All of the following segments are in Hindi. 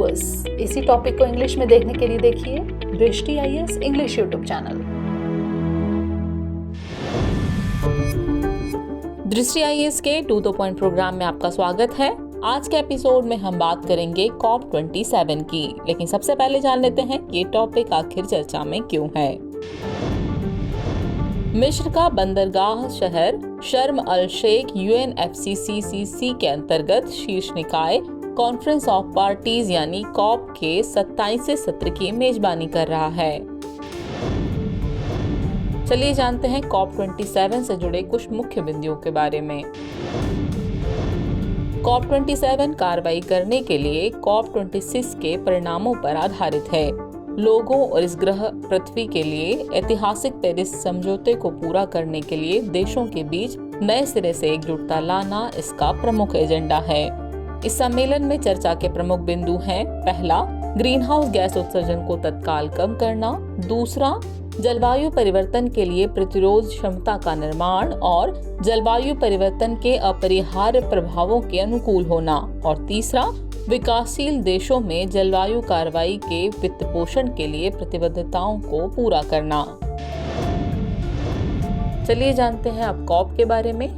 व्यूअर्स, इसी टॉपिक को इंग्लिश में देखने के लिए देखिए दृष्टि आईएएस इंग्लिश यूट्यूब चैनल। दृष्टि आईएएस के 2 2 पॉइंट प्रोग्राम में आपका स्वागत है। आज के एपिसोड में हम बात करेंगे COP27 की, लेकिन सबसे पहले जान लेते हैं कि ये टॉपिक आखिर चर्चा में क्यों है। मिस्र का बंदरगाह शहर शर्म अल शेख UNFCCC के अंतर्गत शीर्ष निकाय कॉन्फ्रेंस ऑफ पार्टीज यानी COP के 27वें सत्र की मेजबानी कर रहा है। चलिए जानते हैं COP27 से जुड़े कुछ मुख्य बिंदुओं के बारे में। COP27 कार्रवाई करने के लिए COP26 के परिणामों पर आधारित है। लोगों और इस ग्रह पृथ्वी के लिए ऐतिहासिक पेरिस समझौते को पूरा करने के लिए देशों के बीच नए सिरे से एकजुटता लाना इसका प्रमुख एजेंडा है। इस सम्मेलन में चर्चा के प्रमुख बिंदु हैं: पहला, ग्रीन हाउस गैस उत्सर्जन को तत्काल कम करना; दूसरा, जलवायु परिवर्तन के लिए प्रतिरोध क्षमता का निर्माण और जलवायु परिवर्तन के अपरिहार्य प्रभावों के अनुकूल होना; और तीसरा, विकासशील देशों में जलवायु कार्रवाई के वित्त पोषण के लिए प्रतिबद्धताओं को पूरा करना। चलिए जानते हैं अब COP के बारे में।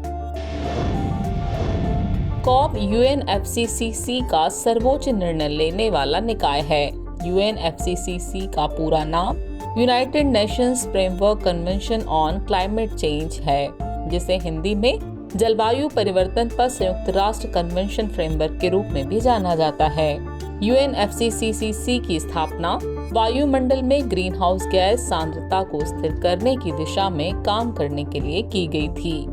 COP UNFCCC का सर्वोच्च निर्णय लेने वाला निकाय है। UNFCCC का पूरा नाम United Nations framework convention on climate change है, जिसे हिंदी में जलवायु परिवर्तन पर संयुक्त राष्ट्र कन्वेंशन फ्रेमवर्क के रूप में भी जाना जाता है। UNFCCC की स्थापना वायुमंडल में ग्रीन हाउस गैस सांद्रता को स्थिर करने की दिशा में काम करने के लिए की गई थी।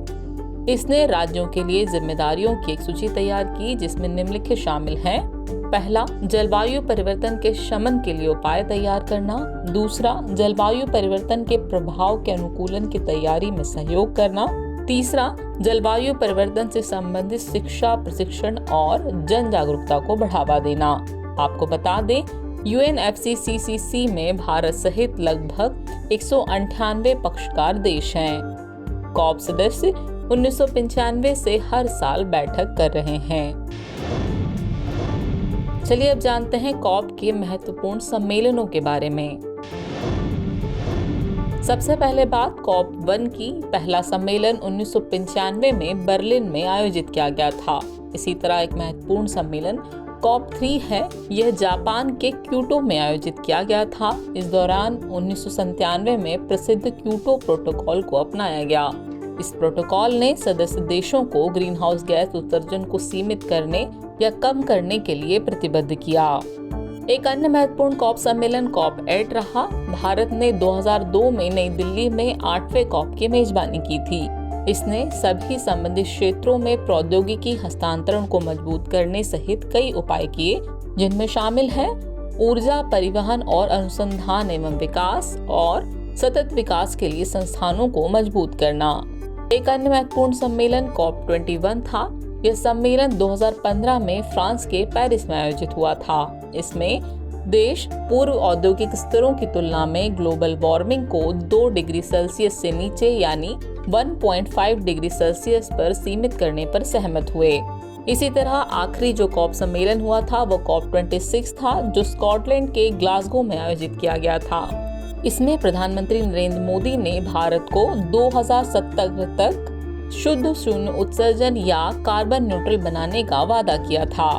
इसने राज्यों के लिए जिम्मेदारियों की एक सूची तैयार की, जिसमें निम्नलिखित शामिल हैं: पहला, जलवायु परिवर्तन के शमन के लिए उपाय तैयार करना; दूसरा, जलवायु परिवर्तन के प्रभाव के अनुकूलन की तैयारी में सहयोग करना; तीसरा, जलवायु परिवर्तन से संबंधित शिक्षा, प्रशिक्षण और जन जागरूकता को बढ़ावा देना। आपको बता दें, UNFCCC में भारत सहित लगभग 198 पक्षकार देश हैं। COP सदस्य 1995 से हर साल बैठक कर रहे हैं। चलिए अब जानते हैं COP के महत्वपूर्ण सम्मेलनों के बारे में। सबसे पहले बात COP1 की। पहला सम्मेलन 1995 में बर्लिन में आयोजित किया गया था। इसी तरह एक महत्वपूर्ण सम्मेलन COP3 है। यह जापान के क्योटो में आयोजित किया गया था। इस दौरान 1997 में प्रसिद्ध क्योटो प्रोटोकॉल को अपनाया गया। इस प्रोटोकॉल ने सदस्य देशों को ग्रीन हाउस गैस उत्सर्जन को सीमित करने या कम करने के लिए प्रतिबद्ध किया। एक अन्य महत्वपूर्ण COP सम्मेलन COP8 रहा। भारत ने 2002 में नई दिल्ली में 8वें COP की मेजबानी की थी। इसने सभी संबंधित क्षेत्रों में प्रौद्योगिकी हस्तांतरण को मजबूत करने सहित कई उपाय किए, जिनमें शामिल है ऊर्जा, परिवहन और अनुसंधान एवं विकास और सतत विकास के लिए संस्थानों को मजबूत करना। एक अन्य महत्वपूर्ण सम्मेलन COP21 था। यह सम्मेलन 2015 में फ्रांस के पेरिस में आयोजित हुआ था। इसमें देश पूर्व औद्योगिक स्तरों की तुलना में ग्लोबल वार्मिंग को 2 डिग्री सेल्सियस से नीचे यानी 1.5 डिग्री सेल्सियस पर सीमित करने पर सहमत हुए। इसी तरह आखिरी जो COP सम्मेलन हुआ था वो COP26 था, जो स्कॉटलैंड के ग्लासगो में आयोजित किया गया था। इसमें प्रधानमंत्री नरेंद्र मोदी ने भारत को 2070 तक शुद्ध शून्य उत्सर्जन या कार्बन न्यूट्रल बनाने का वादा किया था।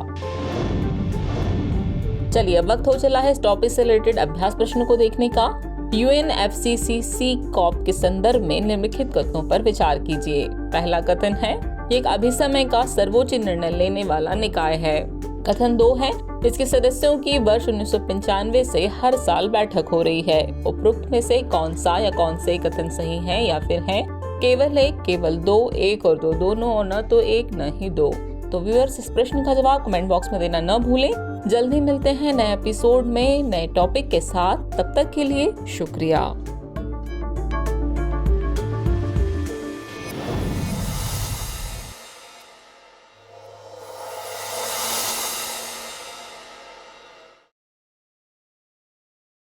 चलिए अब वक्त हो चला है इस टॉपिक से रिलेटेड अभ्यास प्रश्न को देखने का। UNFCCC COP के संदर्भ में निम्नलिखित कथनों पर विचार कीजिए। पहला कथन है, ये एक अभी समय का सर्वोच्च निर्णय लेने वाला निकाय है। कथन 2 है, इसके सदस्यों की वर्ष 1995 से हर साल बैठक हो रही है। उपरोक्त में से कौन सा या कौन से कथन सही है या फिर है केवल एक, केवल दो, एक और दो, दोनों, और न तो एक न ही दो। तो व्यूअर्स, इस प्रश्न का जवाब कमेंट बॉक्स में देना न भूलें। जल्दी मिलते हैं नए एपिसोड में नए टॉपिक के साथ। तब तक के लिए शुक्रिया।